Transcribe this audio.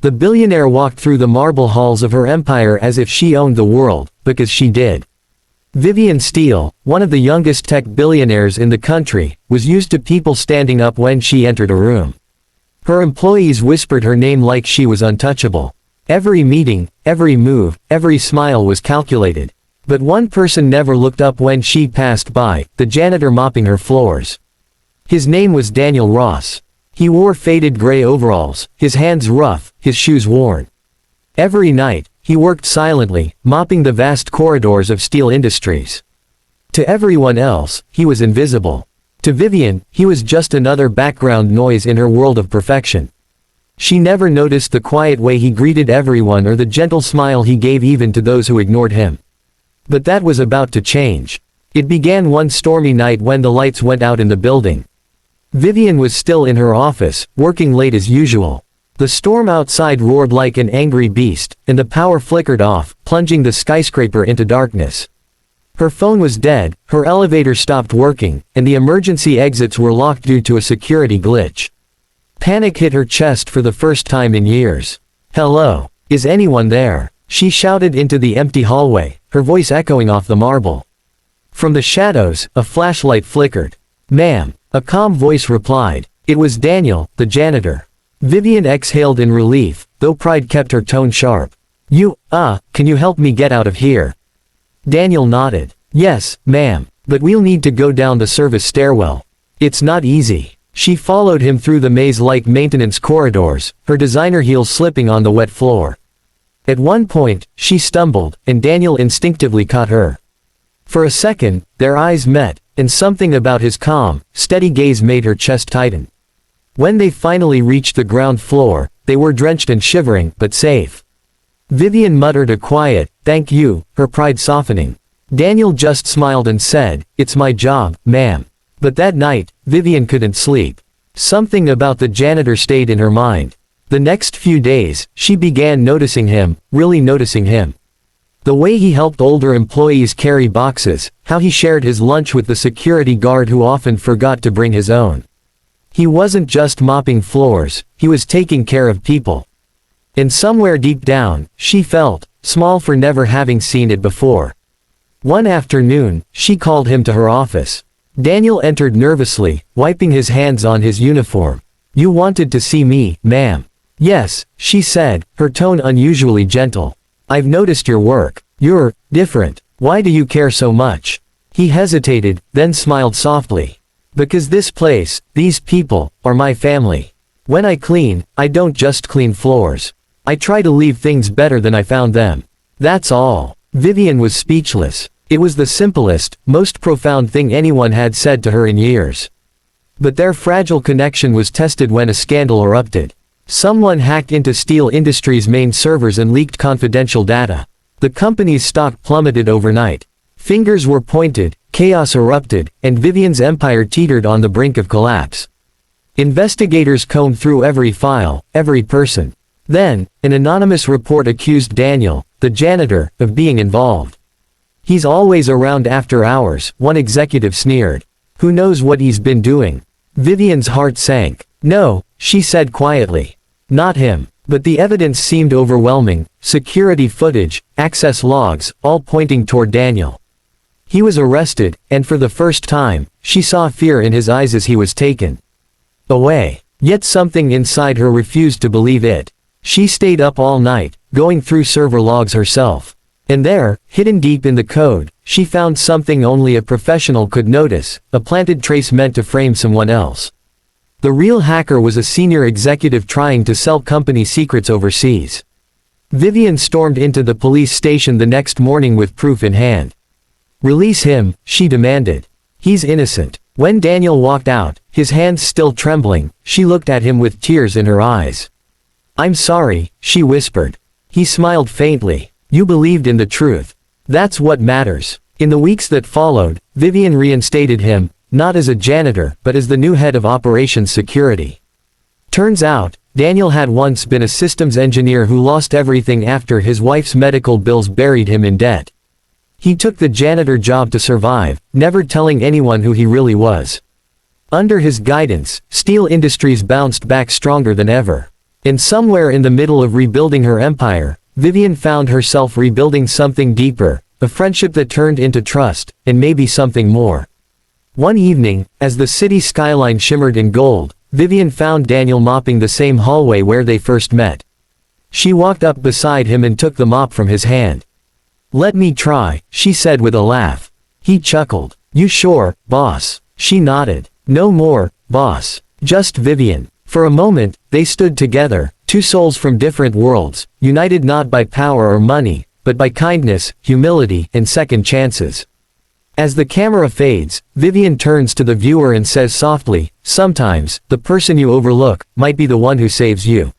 The billionaire walked through the marble halls of her empire as if she owned the world, because she did. Vivian Steele, one of the youngest tech billionaires in the country, was used to people standing up when she entered a room. Her employees whispered her name like she was untouchable. Every meeting, every move, every smile was calculated. But one person never looked up when she passed by, the janitor mopping her floors. His name was Daniel Ross. He wore faded gray overalls, his hands rough, his shoes worn. Every night, he worked silently, mopping the vast corridors of Steel Industries. To everyone else, he was invisible. To Vivian, he was just another background noise in her world of perfection. She never noticed the quiet way he greeted everyone or the gentle smile he gave even to those who ignored him. But that was about to change. It began one stormy night when the lights went out in the building. Vivian was still in her office, working late as usual. The storm outside roared like an angry beast, and the power flickered off, plunging the skyscraper into darkness. Her phone was dead, her elevator stopped working, and the emergency exits were locked due to a security glitch. Panic hit her chest for the first time in years. "Hello? Is anyone there?" she shouted into the empty hallway, her voice echoing off the marble. From the shadows, a flashlight flickered. "Ma'am," a calm voice replied. It was Daniel, the janitor. Vivian exhaled in relief, though pride kept her tone sharp. Can you help me get out of here?" Daniel nodded. "Yes, ma'am, but we'll need to go down the service stairwell. It's not easy." She followed him through the maze-like maintenance corridors, her designer heels slipping on the wet floor. At one point, she stumbled, and Daniel instinctively caught her. For a second, their eyes met, and something about his calm, steady gaze made her chest tighten. When they finally reached the ground floor, they were drenched and shivering, but safe. Vivian muttered a quiet, "Thank you," her pride softening. Daniel just smiled and said, "It's my job, ma'am." But that night, Vivian couldn't sleep. Something about the janitor stayed in her mind. The next few days, she began noticing him, really noticing him. The way he helped older employees carry boxes, how he shared his lunch with the security guard who often forgot to bring his own. He wasn't just mopping floors, he was taking care of people. And somewhere deep down, she felt small for never having seen it before. One afternoon, she called him to her office. Daniel entered nervously, wiping his hands on his uniform. "You wanted to see me, ma'am." "Yes," she said, her tone unusually gentle. "I've noticed your work. You're different. Why do you care so much?" He hesitated, then smiled softly. "Because this place, these people, are my family. When I clean, I don't just clean floors. I try to leave things better than I found them. That's all." Vivian was speechless. It was the simplest, most profound thing anyone had said to her in years. But their fragile connection was tested when a scandal erupted. Someone hacked into Steel Industries' main servers and leaked confidential data. The company's stock plummeted overnight. Fingers were pointed, chaos erupted, and Vivian's empire teetered on the brink of collapse. Investigators combed through every file, every person. Then, an anonymous report accused Daniel, the janitor, of being involved. "He's always around after hours," one executive sneered. "Who knows what he's been doing?" Vivian's heart sank. "No," she said quietly. "Not him." But the evidence seemed overwhelming, security footage, access logs, all pointing toward Daniel. He was arrested, and for the first time, she saw fear in his eyes as he was taken away. Yet something inside her refused to believe it. She stayed up all night, going through server logs herself. And there, hidden deep in the code, she found something only a professional could notice, a planted trace meant to frame someone else. The real hacker was a senior executive trying to sell company secrets overseas. Vivian stormed into the police station the next morning with proof in hand. "Release him," she demanded. "He's innocent." When Daniel walked out, his hands still trembling, she looked at him with tears in her eyes. "I'm sorry," she whispered. He smiled faintly. "You believed in the truth. That's what matters." In the weeks that followed, Vivian reinstated him, not as a janitor, but as the new head of operations security. Turns out, Daniel had once been a systems engineer who lost everything after his wife's medical bills buried him in debt. He took the janitor job to survive, never telling anyone who he really was. Under his guidance, Steel Industries bounced back stronger than ever. And somewhere in the middle of rebuilding her empire, Vivian found herself rebuilding something deeper, a friendship that turned into trust, and maybe something more. One evening, as the city skyline shimmered in gold, Vivian found Daniel mopping the same hallway where they first met. She walked up beside him and took the mop from his hand. "Let me try," she said with a laugh. He chuckled. "You sure, boss?" She nodded. "No more, boss. Just Vivian." For a moment, they stood together, two souls from different worlds, united not by power or money, but by kindness, humility, and second chances. As the camera fades, Vivian turns to the viewer and says softly, "Sometimes, the person you overlook, might be the one who saves you."